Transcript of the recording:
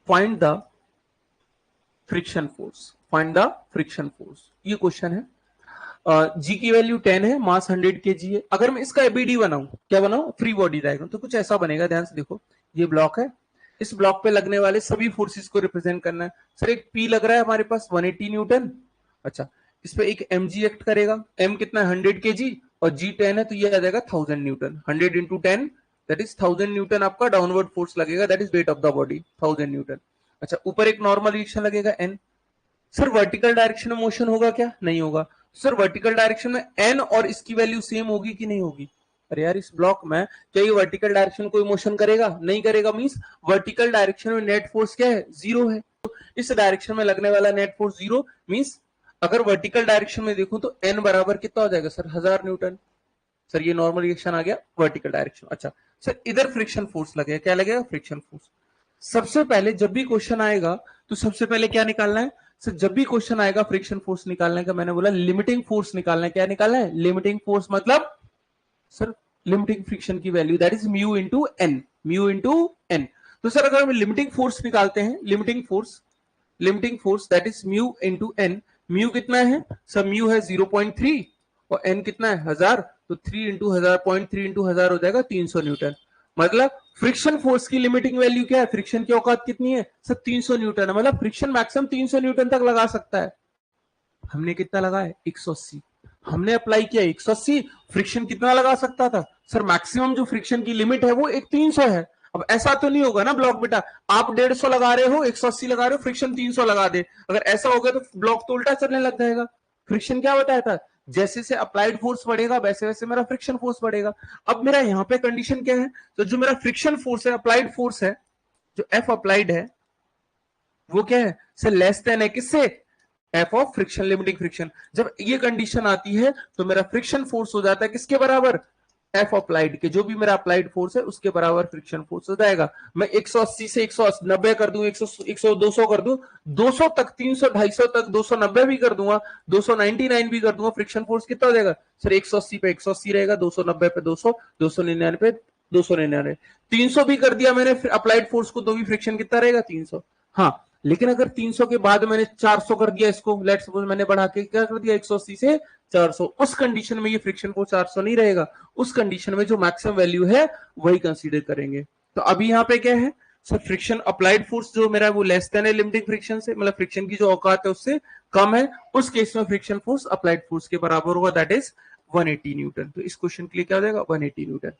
Find the friction force, find the friction force, ये question है। जी की वैल्यू 10 है, मास 100 kg है। अगर मैं इसका एबीडी बनाऊं, क्या बनाऊं, फ्री बॉडी डायग्राम, तो कुछ ऐसा बनेगा। ध्यान से देखो, ये ब्लॉक है, इस ब्लॉक पे लगने वाले सभी फोर्सेस को रिप्रेजेंट करना है। सर एक पी लग रहा है हमारे पास 180 न्यूटन। अच्छा, इस पे एक mg एक्ट करेगा, m कितना है 100 kg और g 10 है, तो ये आ जाएगा 1000 Newton. 100 into 10 that is 1000 Newton आपका डाउनवर्ड फोर्स लगेगा, that is weight of the body 1000 Newton. अच्छा, ऊपर एक नॉर्मल रिएक्शन लगेगा n। सर वर्टिकल डायरेक्शन में मोशन होगा क्या, नहीं होगा। सर वर्टिकल डायरेक्शन में एन और इसकी वैल्यू सेम होगी कि नहीं होगी। अरे यार इस ब्लॉक में क्या ये वर्टिकल डायरेक्शन में कोई मोशन करेगा, नहीं करेगा। मींस वर्टिकल डायरेक्शन में नेट फोर्स क्या है, जीरो है। तो इस डायरेक्शन में लगने वाला नेट फोर्स जीरो, मींस अगर वर्टिकल डायरेक्शन में देखूं तो एन बराबर कितना हो जाएगा सर, 1000 न्यूटन। सर ये नॉर्मल रिएक्शन आ गया वर्टिकल डायरेक्शन। अच्छा सर इधर फ्रिक्शन फोर्स लगेगा, क्या लगेगा, फ्रिक्शन फोर्स। सबसे पहले जब भी क्वेश्चन आएगा तो सबसे पहले क्या निकालना है सर, जब भी क्वेश्चन आएगा फ्रिक्शन फोर्स निकालने का, मैंने बोला लिमिटिंग फोर्स निकालना है। क्या निकालना है, लिमिटिंग फोर्स, मतलब सर लिमिटिंग फ्रिक्शन की value that is mu into N, mu into N. तो सर अगर हम लिमिटिंग फोर्स निकालते हैं, limiting force that is mu into N. Mu कितना है सर, म्यू है 0.3 और एन कितना है 1000, तो 3 इंटू 1000, 0.3 इंटू 1000 हो जाएगा 300 न्यूटन। मतलब फ्रिक्शन फोर्स की लिमिटिंग वैल्यू क्या है, फ्रिक्शन की औकात कितनी है सर, 300 न्यूटन है। मतलब फ्रिक्शन मैक्सिमम 300 न्यूटन तक लगा सकता है। हमने कितना लगाया 180, हमने अप्लाई किया 180। फ्रिक्शन कितना लगा सकता था सर, मैक्सिमम जो फ्रिक्शन की लिमिट है वो एक 300 है। अब ऐसा तो नहीं होगा ना ब्लॉक बेटा, आप 150 लगा रहे हो, 180 लगा रहे हो, फ्रिक्शन 300 लगा दे। अगर ऐसा हो गया तो ब्लॉक तो उल्टा चलने लग जाएगा। फ्रिक्शन क्या बताया था, जैसे से अप्लाइड फोर्स बढ़ेगा वैसे वैसे मेरा फ्रिक्शन फोर्स बढ़ेगा। अब मेरा यहाँ पे कंडीशन क्या है, तो जो मेरा फ्रिक्शन फोर्स है, अप्लाइड फोर्स है, जो एफ अप्लाइड है वो क्या है सर, लेस देन है किससे, F of friction, limiting friction. जब ये कंडीशन आती है तो मेरा फ्रिक्शन फोर्स हो जाता है किसके बराबर, एफ अप्लाइड के, जो भी मेरा अप्लाइड फोर्स है उसके बराबर फ्रिक्शन फोर्स हो जाएगा। मैं 180 से 190 कर दूं, 100 200 कर दूं, 200 तक, 300 250 तक, 290 भी कर दूंगा, 299 भी कर दूंगा, फ्रिक्शन फोर्स कितना हो जाएगा सर, 180 पे 180 रहेगा, 290 पे 200, 299 पे 299, 300 भी कर दिया मैंने अप्लाइड फोर्स को, तो भी फ्रिक्शन कितना रहेगा 300। हाँ लेकिन अगर 300 के बाद मैंने 400 कर दिया इसको, लेट्स सपोज मैंने बढ़ा के क्या कर दिया 180 से 400, उस कंडीशन में ये फ्रिक्शन फोर्स 400 नहीं रहेगा। उस कंडीशन में जो मैक्सिमम वैल्यू है वही कंसीडर करेंगे। तो अभी यहाँ पे क्या है सर, फ्रिक्शन अप्लाइड फोर्स जो मेरा वो लेस देन है लिमिटिंग फ्रिक्शन से, मतलब फ्रिक्शन की जो औकात है उससे कम है, उस केस में फ्रिक्शन फोर्स अप्लाइड फोर्स के बराबर होगा, दैट इज 180 न्यूटन। तो इस क्वेश्चन के लिए क्या हो जाएगा 180 न्यूटन।